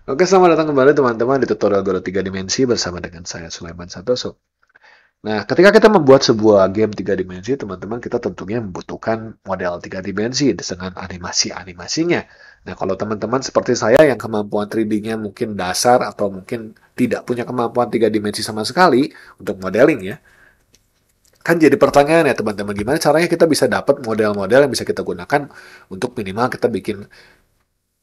Oke, selamat datang kembali teman-teman di tutorial Godot 3 dimensi bersama dengan saya Sulaiman Santoso. Nah, ketika kita membuat sebuah game 3 dimensi, teman-teman kita tentunya membutuhkan model 3 dimensi dengan animasi-animasinya. Nah, kalau teman-teman seperti saya yang kemampuan 3D-nya mungkin dasar atau mungkin tidak punya kemampuan 3 dimensi sama sekali untuk modeling ya, kan jadi pertanyaan ya teman-teman, gimana caranya kita bisa dapat model-model yang bisa kita gunakan untuk minimal kita bikin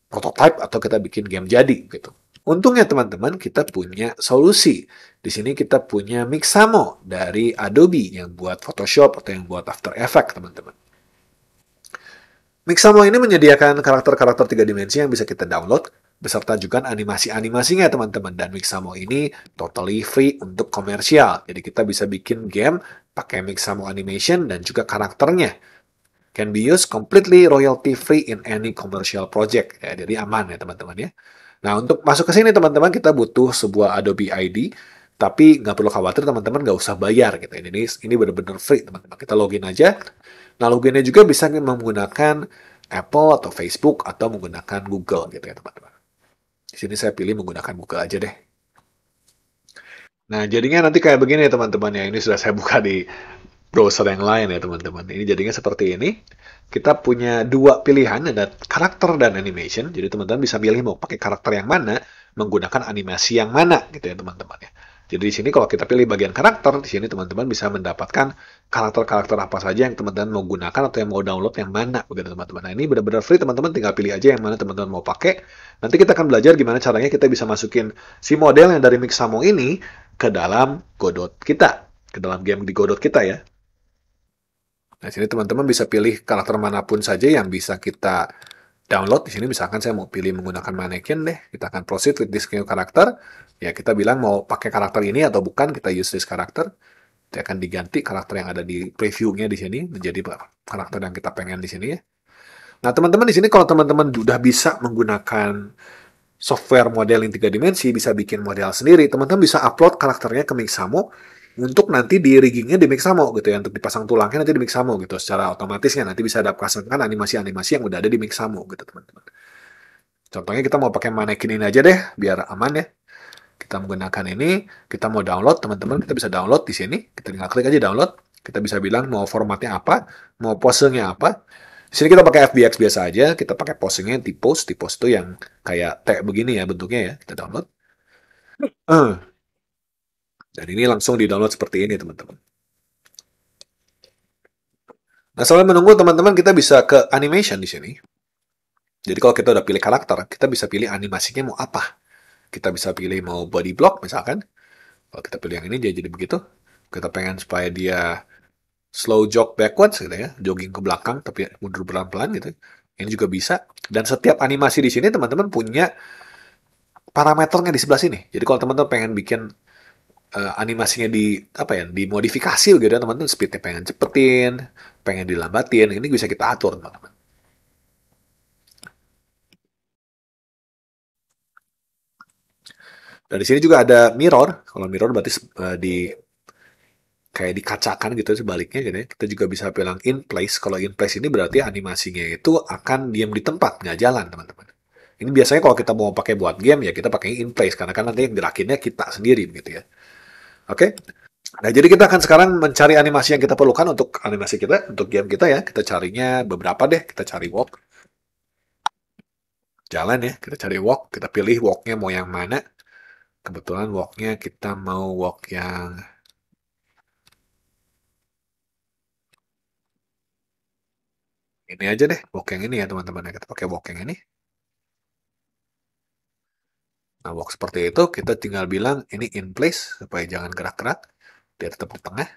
prototype atau kita bikin game jadi gitu. Untungnya teman-teman kita punya solusi. Di sini kita punya Mixamo dari Adobe yang buat Photoshop atau yang buat After Effects teman-teman. Mixamo ini menyediakan karakter-karakter 3 dimensi yang bisa kita download beserta juga animasi-animasinya teman-teman. Dan Mixamo ini totally free untuk komersial. Jadi kita bisa bikin game pakai Mixamo animation dan juga karakternya. Can be used completely royalty free in any commercial project. Ya, jadi aman ya teman-teman ya. Nah, untuk masuk ke sini teman-teman kita butuh sebuah Adobe ID, tapi nggak perlu khawatir teman-teman nggak usah bayar gitu. Ini benar-benar free teman-teman. Kita login aja. Nah, loginnya juga bisa menggunakan Apple atau Facebook atau menggunakan Google gitu ya teman-teman. Di sini saya pilih menggunakan Google aja deh. Nah, jadinya nanti kayak begini ya teman-teman ya. Ini sudah saya buka di browser yang lain ya teman-teman. Ini jadinya seperti ini. Kita punya dua pilihan, ada karakter dan animation. Jadi teman-teman bisa pilih mau pakai karakter yang mana, menggunakan animasi yang mana gitu ya teman-teman ya. Jadi di sini kalau kita pilih bagian karakter, di sini teman-teman bisa mendapatkan karakter-karakter apa saja yang teman-teman mau gunakan atau yang mau download yang mana begitu teman-teman. Nah, ini benar-benar free teman-teman, tinggal pilih aja yang mana teman-teman mau pakai. Nanti kita akan belajar gimana caranya kita bisa masukin si model yang dari Mixamo ini ke dalam Godot kita, ke dalam game di Godot kita ya. Nah, sini teman-teman bisa pilih karakter manapun saja yang bisa kita download. Di sini misalkan saya mau pilih menggunakan mannequin deh. Kita akan proceed with this new karakter. Ya, kita bilang mau pakai karakter ini atau bukan, kita use this karakter. Dia akan diganti karakter yang ada di previewnya di sini menjadi karakter yang kita pengen di sini ya. Nah, teman-teman di sini kalau teman-teman sudah bisa menggunakan software modeling 3 dimensi, bisa bikin model sendiri, teman-teman bisa upload karakternya ke Mixamo untuk nanti di riggingnya di Mixamo gitu ya, untuk dipasang tulangnya nanti di Mixamo gitu, secara otomatisnya nanti bisa ada pasangkan animasi-animasi yang udah ada di Mixamo gitu teman-teman. Contohnya kita mau pakai manekin ini aja deh, biar aman ya. Kita menggunakan ini, kita mau download teman-teman, kita bisa download di sini, kita tinggal klik aja download, kita bisa bilang mau formatnya apa, mau posenya apa. Di sini kita pakai FBX biasa aja, kita pakai posingnya tipos itu yang kayak T begini ya bentuknya ya, kita download. Dan ini langsung di-download seperti ini, teman-teman. Nah, sambil menunggu teman-teman, kita bisa ke animation di sini. Jadi kalau kita udah pilih karakter, kita bisa pilih animasinya mau apa. Kita bisa pilih mau body block misalkan. Kalau kita pilih yang ini, dia jadi begitu. Kita pengen supaya dia slow jog backwards gitu ya, jogging ke belakang tapi mundur pelan-pelan gitu. Ini juga bisa. Dan setiap animasi di sini teman-teman punya parameternya di sebelah sini. Jadi kalau teman-teman pengen bikin animasinya di apa ya dimodifikasi gitu ya teman-teman, speednya pengen cepetin, pengen dilambatin, ini bisa kita atur teman-teman. Dan di sini juga ada mirror. Kalau mirror berarti di kayak dikacakan gitu sebaliknya gitu ya. Kita juga bisa bilang in place. Kalau in place ini berarti animasinya itu akan diam di tempat, nggak jalan teman-teman. Ini biasanya kalau kita mau pakai buat game ya kita pakai in place karena kan nanti yang gerakinnya kita sendiri begitu ya. Oke. Nah, jadi kita akan sekarang mencari animasi yang kita perlukan untuk animasi kita, untuk game kita ya. Kita carinya beberapa deh. Kita cari walk, jalan ya. Kita cari walk, kita pilih walknya mau yang mana. Kebetulan walknya kita mau walk yang ini aja deh. Walk yang ini ya teman-teman. Kita pakai walk yang ini. Nah, walk seperti itu, kita tinggal bilang ini in place supaya jangan gerak-gerak. Dia tetap di tengah.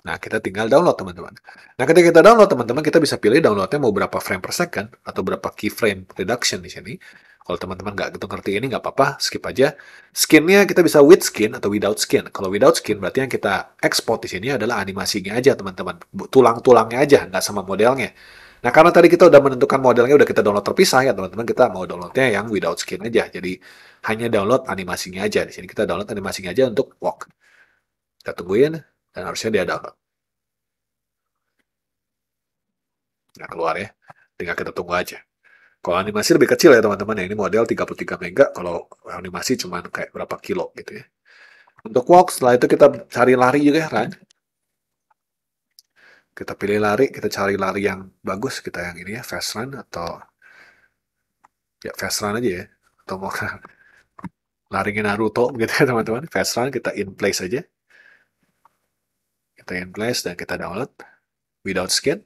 Nah, kita tinggal download, teman-teman. Nah, ketika kita download, teman-teman, kita bisa pilih downloadnya mau berapa frame per second atau berapa keyframe reduction di sini. Kalau teman-teman nggak gitu ngerti ini, nggak apa-apa, skip aja. Skinnya kita bisa with skin atau without skin. Kalau without skin, berarti yang kita export di sini adalah animasinya aja, teman-teman. Tulang-tulangnya aja, nggak sama modelnya. Nah, karena tadi kita udah menentukan modelnya, udah kita download terpisah ya, teman-teman, kita mau downloadnya yang without skin aja. Jadi, hanya download animasinya aja. Di sini kita download animasinya aja untuk walk. Kita tungguin, dan harusnya dia download. Nggak keluar ya. Tinggal kita tunggu aja. Kalau animasi lebih kecil ya teman-teman ya. Ini model 33 mega, kalau animasi cuma kayak berapa kilo gitu ya. Untuk walk, setelah itu kita cari lari juga ya, run. Kita pilih lari, kita cari lari yang bagus, kita yang ini ya, fast run atau ya fast run aja ya. Atau mau larinya Naruto gitu ya teman-teman. Fast run, kita in place aja. Kita in place dan kita download without skin.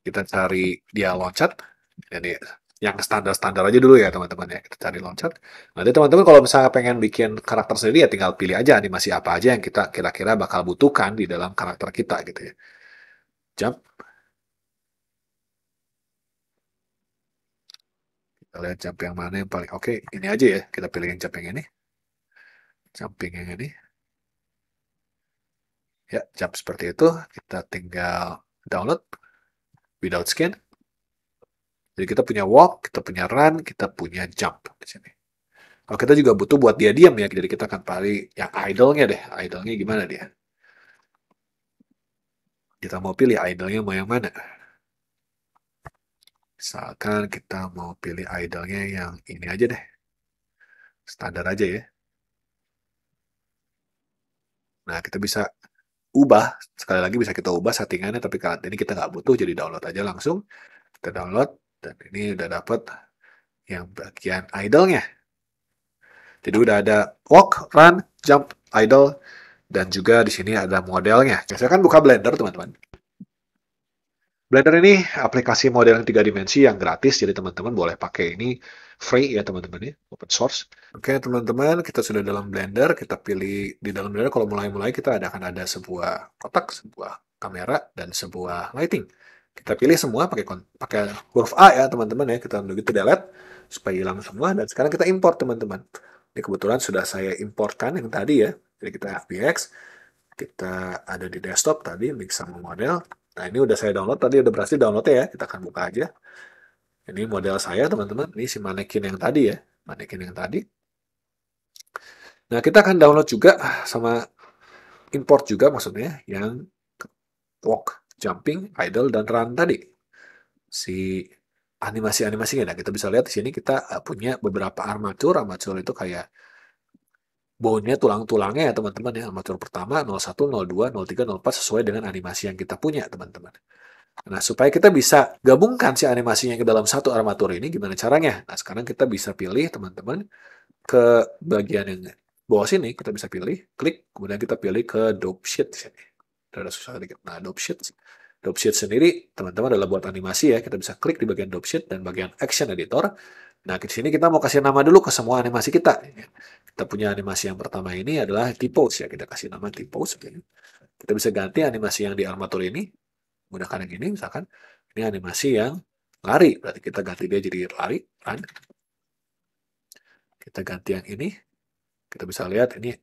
Kita cari dia loncat. Jadi yang standar-standar aja dulu ya teman-teman ya. Kita cari loncat. Nanti teman-teman kalau misalnya pengen bikin karakter sendiri ya tinggal pilih aja animasi apa aja yang kita kira-kira bakal butuhkan di dalam karakter kita gitu ya. Jump. Kita lihat jump yang mana yang paling oke. Ini aja ya. Kita pilih yang jump yang ini. Jumping yang ini. Ya, jump seperti itu. Kita tinggal download without skin. Jadi kita punya walk, kita punya run, kita punya jump di sini. Kalau kita juga butuh buat dia diam ya, jadi kita akan pilih yang idle-nya deh. Idle-nya gimana dia? Kita mau pilih idle-nya mau yang mana? Misalkan kita mau pilih idle-nya yang ini aja deh. Standar aja ya. Nah, kita bisa ubah. Sekali lagi bisa kita ubah settingannya, tapi kali ini kita nggak butuh, jadi download aja langsung. Kita download, dan ini udah dapet yang bagian idle-nya. Jadi udah ada walk, run, jump, idle, dan juga di sini ada modelnya. Saya kan buka Blender, teman-teman. Blender ini aplikasi model yang 3 dimensi yang gratis, jadi teman-teman boleh pakai ini free ya teman-teman ya, open source. Oke teman-teman, kita sudah dalam Blender, kita pilih di dalam Blender kalau mulai-mulai kita akan ada sebuah kotak, sebuah kamera, dan sebuah lighting. Kita pilih semua pakai huruf A ya teman-teman ya, kita begitu delete supaya hilang semua, dan sekarang kita import teman-teman. Ini kebetulan sudah saya importkan yang tadi ya, jadi kita FBX, kita ada di desktop tadi, mix sama model. Nah, ini udah saya download, tadi udah berhasil download ya. Kita akan buka aja. Ini model saya, teman-teman. Ini si manekin yang tadi ya. Manekin yang tadi. Nah, kita akan download juga sama import juga maksudnya yang walk, jumping, idle, dan run tadi. Si animasi-animasinya. Nah, kita bisa lihat di sini kita punya beberapa armatur. Armatur itu kayak bone-nya, tulang-tulangnya ya teman-teman ya. Armatur pertama 01, 02, 03, 04 sesuai dengan animasi yang kita punya teman-teman. Nah, supaya kita bisa gabungkan si animasinya ke dalam satu armatur ini, gimana caranya? Nah, sekarang kita bisa pilih, teman-teman, ke bagian yang bawah sini, kita bisa pilih, klik, kemudian kita pilih ke dope sheet sini. Ada susah sedikit. Nah, dope sheet. Dope sheet sendiri, teman-teman, adalah buat animasi ya. Kita bisa klik di bagian dope sheet dan bagian action editor. Nah, di sini kita mau kasih nama dulu ke semua animasi kita. Kita punya animasi yang pertama ini adalah T-pose ya. Kita kasih nama T-pose. Kita bisa ganti animasi yang di armatur ini menggunakan yang ini, misalkan ini animasi yang lari, berarti kita ganti dia jadi lari, run. Kita ganti yang ini, kita bisa lihat ini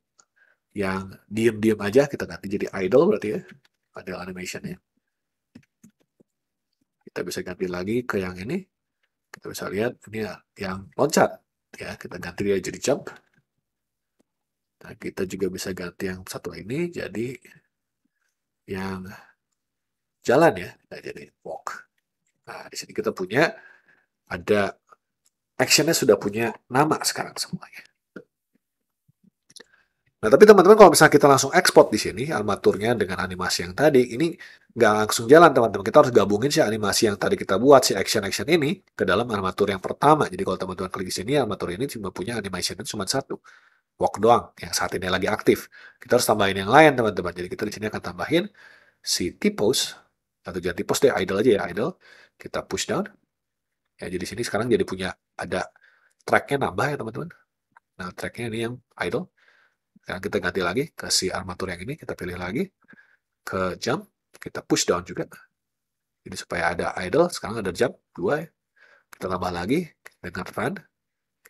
yang diem-diem aja, kita ganti jadi idle berarti ya, idle animationnya. Kita bisa ganti lagi ke yang ini, kita bisa lihat ini yang loncat, ya kita ganti dia jadi jump. Nah, kita juga bisa ganti yang satu ini jadi yang jalan ya, nah, jadi walk. Nah, di sini kita punya ada actionnya sudah punya nama sekarang semuanya. Nah, tapi teman-teman kalau misalnya kita langsung ekspor di sini, armaturnya dengan animasi yang tadi, ini nggak langsung jalan teman-teman. Kita harus gabungin si animasi yang tadi kita buat, si action-action ini, ke dalam armatur yang pertama. Jadi kalau teman-teman klik di sini, armatur ini cuma punya animation cuma satu. Walk doang, yang saat ini lagi aktif. Kita harus tambahin yang lain teman-teman. Jadi kita di sini akan tambahin si T-pose, atau jangan T-pose deh, idle aja ya, idle. Kita push down. Ya, jadi sini sekarang jadi punya, ada tracknya nambah ya teman-teman. Nah, tracknya ini yang idle. Sekarang kita ganti lagi ke si armatur yang ini, kita pilih lagi ke jump, kita push down juga. Jadi supaya ada idle, sekarang ada jump 2 ya. Kita tambah lagi dengan run,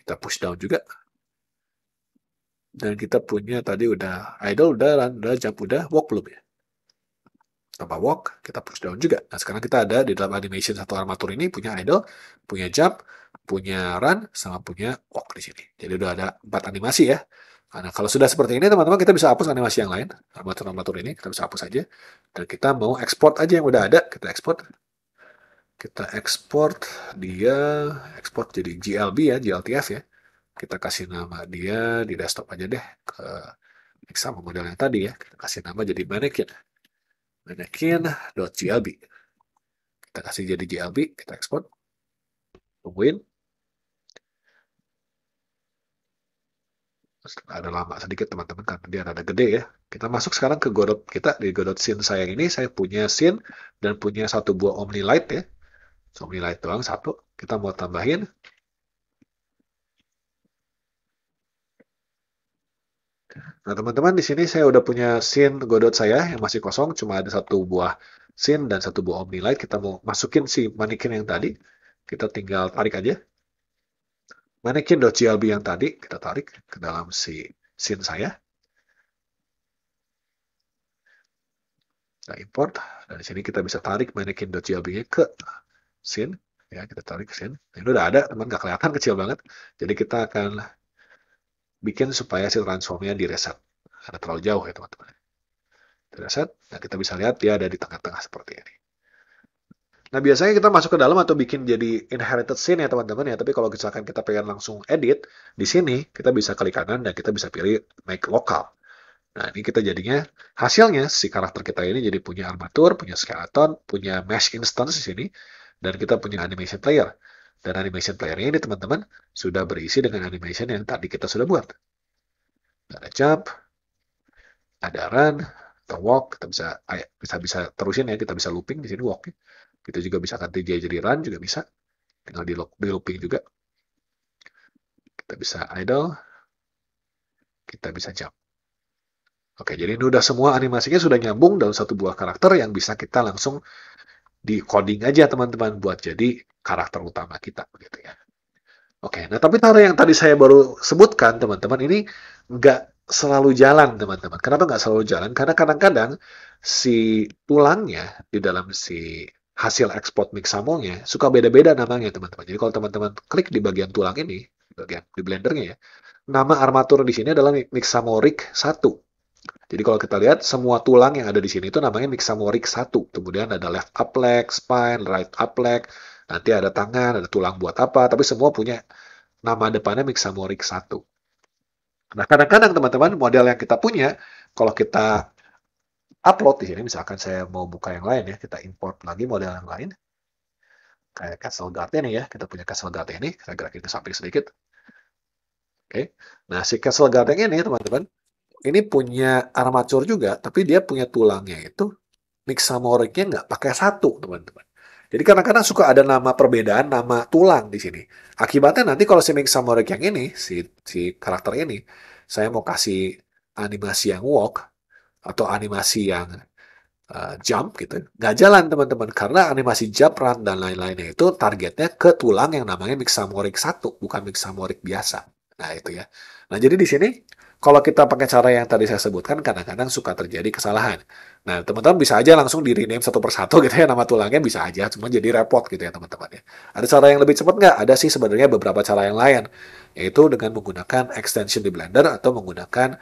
kita push down juga. Dan kita punya tadi udah idle, udah run, udah jump, udah walk belum ya? Tambah walk, kita push down juga. Nah sekarang kita ada di dalam animation satu armatur ini punya idle, punya jump, punya run, sama punya walk di sini. Jadi udah ada 4 animasi ya. Nah, kalau sudah seperti ini, teman-teman, kita bisa hapus animasi yang lain. Armatur-armatur ini kita bisa hapus aja. Dan kita mau ekspor aja yang udah ada. Kita ekspor. Kita ekspor jadi GLB ya, GLTF ya. Kita kasih nama dia di desktop aja deh. Sama model yang tadi ya. Kita kasih nama jadi mannequin. Mannequin.glb. Kita kasih jadi GLB. Kita ekspor. Tungguin. Ada lama sedikit teman-teman karena dia rada gede ya. Kita masuk sekarang ke Godot kita. Di Godot scene saya ini saya punya scene dan punya satu buah Omnilight ya. Omnilight doang satu. Kita mau tambahin. Nah teman-teman di sini saya udah punya scene Godot saya yang masih kosong. Cuma ada satu buah scene dan satu buah Omnilight. Kita mau masukin si mannequin yang tadi. Kita tinggal tarik aja. Mannequin.glb yang tadi kita tarik ke dalam si scene saya. Kita import. Dan di sini kita bisa tarik mannequin.glb-nya ke scene. Ya, kita tarik ke scene. Ini udah ada, teman nggak kelihatan kecil banget. Jadi kita akan bikin supaya si transformnya di reset. Karena terlalu jauh ya teman-teman. Di reset. Nah, kita bisa lihat dia ada di tengah-tengah seperti ini. Nah, biasanya kita masuk ke dalam atau bikin jadi inherited scene ya teman-teman ya. Tapi kalau misalkan kita pengen langsung edit, di sini kita bisa klik kanan dan kita bisa pilih make local. Nah, ini kita jadinya, hasilnya si karakter kita ini jadi punya armatur, punya skeleton, punya mesh instance di sini, dan kita punya animation player. Dan animation player ini teman-teman sudah berisi dengan animation yang tadi kita sudah buat. Ada jump, ada run, atau walk, kita bisa terusin ya, kita bisa looping di sini walk. Kita juga bisa ganti dia jadi run juga bisa, tinggal di looping juga. Kita bisa idle, kita bisa jump. Oke, jadi ini udah semua animasinya sudah nyambung dalam satu buah karakter yang bisa kita langsung di coding aja teman-teman buat jadi karakter utama kita begitu ya. Oke, nah tapi cara yang tadi saya baru sebutkan teman-teman ini nggak selalu jalan teman-teman. Kenapa nggak selalu jalan? Karena kadang-kadang si tulangnya di dalam si hasil ekspor Mixamo-nya suka beda-beda namanya teman-teman. Jadi kalau teman-teman klik di bagian tulang ini, bagian di blendernya ya, nama armatur di sini adalah Mixamo Rig 1. Jadi kalau kita lihat semua tulang yang ada di sini itu namanya Mixamo Rig 1. Kemudian ada left up leg, spine, right up leg, nanti ada tangan, ada tulang buat apa, tapi semua punya nama depannya Mixamo Rig 1. Nah, kadang-kadang teman-teman model yang kita punya, kalau kita upload di sini, misalkan saya mau buka yang lain ya, kita import lagi model yang lain. Kayak Castle Guard ini ya, kita punya Castle Guard ini, saya gerakin ke samping sedikit. Oke, nah si Castle Guard yang ini teman-teman, ini punya armatur juga, tapi dia punya tulangnya itu Mixamoricnya nggak pakai satu, teman-teman. Jadi kadang-kadang suka ada nama perbedaan, nama tulang di sini. Akibatnya nanti kalau si Mixamoric yang ini, si karakter ini, saya mau kasih animasi yang walk, atau animasi yang jump gitu, nggak jalan teman-teman. Karena animasi jump, run, dan lain-lainnya itu targetnya ke tulang yang namanya Mixamoric 1, bukan Mixamoric biasa. Nah itu ya. Nah jadi di sini, kalau kita pakai cara yang tadi saya sebutkan, kadang-kadang suka terjadi kesalahan. Nah, teman-teman bisa aja langsung di rename satu persatu gitu ya, nama tulangnya bisa aja, cuma jadi repot gitu ya teman-teman ya. Ada cara yang lebih cepat nggak? Ada sih sebenarnya beberapa cara yang lain, yaitu dengan menggunakan extension di Blender atau menggunakan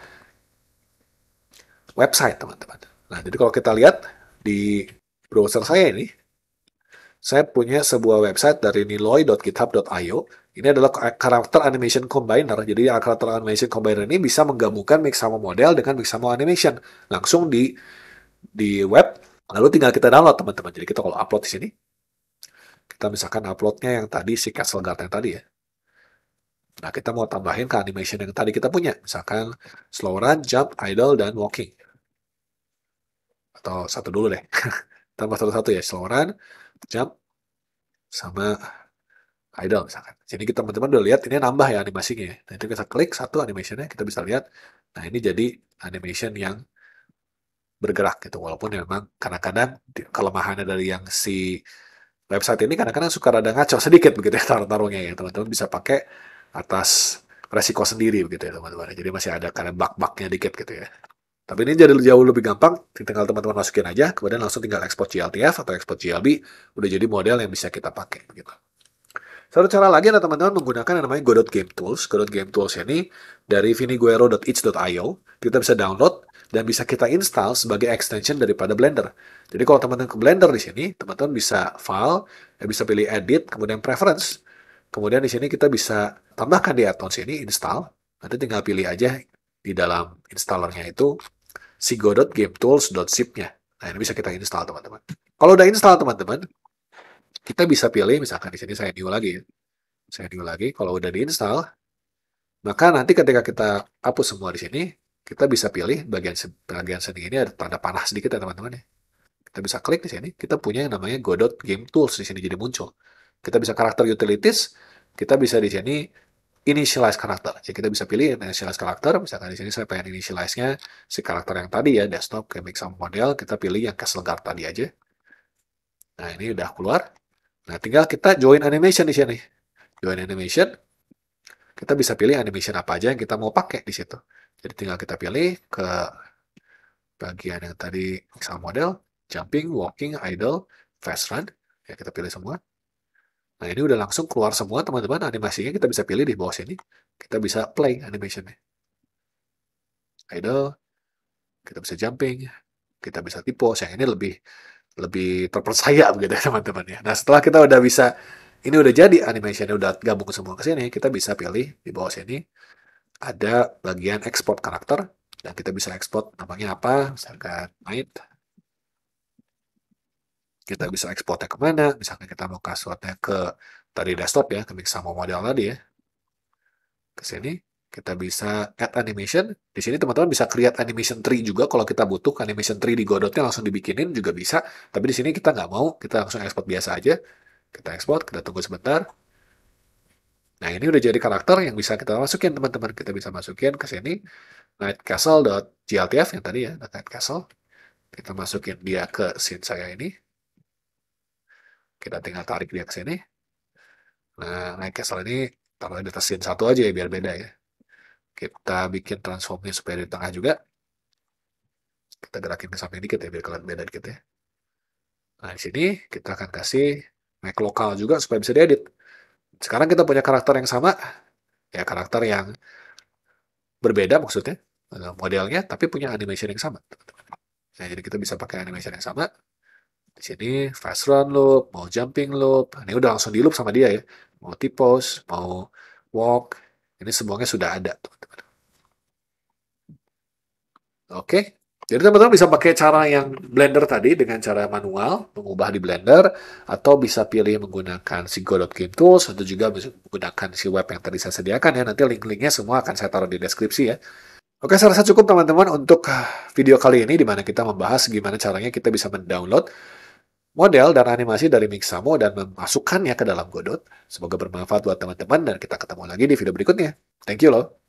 website teman-teman. Nah, jadi kalau kita lihat di browser saya ini, saya punya sebuah website dari niloy.github.io. Ini adalah karakter animation combiner. Jadi karakter animation combiner ini bisa menggabungkan Mixamo model dengan Mixamo animation langsung di web. Lalu tinggal kita download teman-teman. Jadi kita kalau upload di sini, kita misalkan uploadnya yang tadi si Castle Guard yang tadi ya. Nah kita mau tambahin ke animation yang tadi kita punya, misalkan slow run, jump, idle, dan walking. Atau satu dulu deh. Tambah satu-satu ya, slow run, jump, sama idle misalkan. Jadi kita teman-teman udah lihat ini nambah ya animasinya ya. Nah itu kita klik satu animationnya, kita bisa lihat. Nah ini jadi animation yang bergerak gitu. Walaupun memang kadang-kadang kelemahannya dari yang si website ini kadang-kadang suka rada ngaco sedikit begitu ya taruh-taruhnya ya. Teman-teman bisa pakai atas resiko sendiri begitu ya teman-teman. Jadi masih ada kadang bug-bugnya dikit gitu ya. Tapi ini jadi jauh lebih gampang, tinggal teman-teman masukin aja, kemudian langsung tinggal export GLTF atau export GLB, udah jadi model yang bisa kita pakai. Gitu. Satu cara lagi adalah teman-teman menggunakan yang namanya Godot Game Tools. Godot Game Tools ini dari viniguero.itch.io. Kita bisa download dan bisa kita install sebagai extension daripada Blender. Jadi kalau teman-teman ke Blender di sini, teman-teman bisa file, bisa pilih edit, kemudian preference. Kemudian di sini kita bisa tambahkan di add-ons ini install. Nanti tinggal pilih aja di dalam installernya itu si Godot Game Tools.zip-nya. Nah, ini bisa kita install teman-teman. Kalau udah install teman-teman, kita bisa pilih misalkan di sini saya new lagi ya. Saya new lagi, kalau udah diinstal, maka nanti ketika kita hapus semua di sini, kita bisa pilih bagian sini ini ada tanda panah sedikit ya teman-teman ya. Kita bisa klik di sini, kita punya yang namanya Godot Game Tools di sini jadi muncul. Kita bisa karakter utilities, kita bisa di sini initialize karakter. Jadi kita bisa pilih initialize karakter, misalkan di sini saya pengen initialize-nya si karakter yang tadi ya, desktop, kayak make some model, kita pilih yang Castle Guard tadi aja. Nah, ini udah keluar. Nah, tinggal kita join animation di sini. Join animation, kita bisa pilih animation apa aja yang kita mau pakai di situ. Jadi tinggal kita pilih ke bagian yang tadi misal model, jumping, walking, idle, fast run. Ya, kita pilih semua. Nah, ini udah langsung keluar semua teman-teman animasinya. Kita bisa pilih di bawah sini. Kita bisa play animationnya. Idle, kita bisa jumping, kita bisa typo. Yang ini lebih lebih terpercaya begitu ya teman-teman ya. Nah, setelah kita udah bisa, ini udah jadi animationnya udah gabung semua ke sini, kita bisa pilih di bawah sini ada bagian export karakter dan kita bisa export namanya apa, misalkan night. Kita bisa ekspornya kemana, misalkan kita mau kasihnya ke tadi desktop ya, ke mix sama model tadi ya. Ke sini kita bisa add animation. Di sini teman-teman bisa create animation tree juga kalau kita butuh animation tree di Godotnya langsung dibikinin juga bisa. Tapi di sini kita nggak mau, kita langsung export biasa aja. Kita export, kita tunggu sebentar. Nah, ini udah jadi karakter yang bisa kita masukin, teman-teman. Kita bisa masukin ke sini, nightcastle.gltf yang tadi ya, Night Castle. Kita masukin dia ke scene saya ini. Kita tinggal tarik dia ke sini. Nah, Night Castle ini taruh di atas scene satu aja ya, biar beda ya. Kita bikin transformnya supaya di tengah juga. Kita gerakin ke samping dikit ya, biar kelihatan beda dikit ya. Nah, di sini kita akan kasih make lokal juga supaya bisa diedit. Sekarang kita punya karakter yang sama, ya karakter yang berbeda maksudnya modelnya, tapi punya animation yang sama. Nah, jadi kita bisa pakai animation yang sama. Di sini fast run loop, mau jumping loop, ini udah langsung di loop sama dia ya. Mau T-pose, mau walk, ini semuanya sudah ada, teman-teman. Oke, jadi teman-teman bisa pakai cara yang Blender tadi dengan cara manual, mengubah di Blender, atau bisa pilih menggunakan si Godot Game Tools, atau juga bisa menggunakan si web yang tadi saya sediakan ya. Nanti link-linknya semua akan saya taruh di deskripsi ya. Oke, saya rasa cukup teman-teman untuk video kali ini, di mana kita membahas gimana caranya kita bisa mendownload model dan animasi dari Mixamo dan memasukkannya ke dalam Godot. Semoga bermanfaat buat teman-teman, dan kita ketemu lagi di video berikutnya. Thank you loh.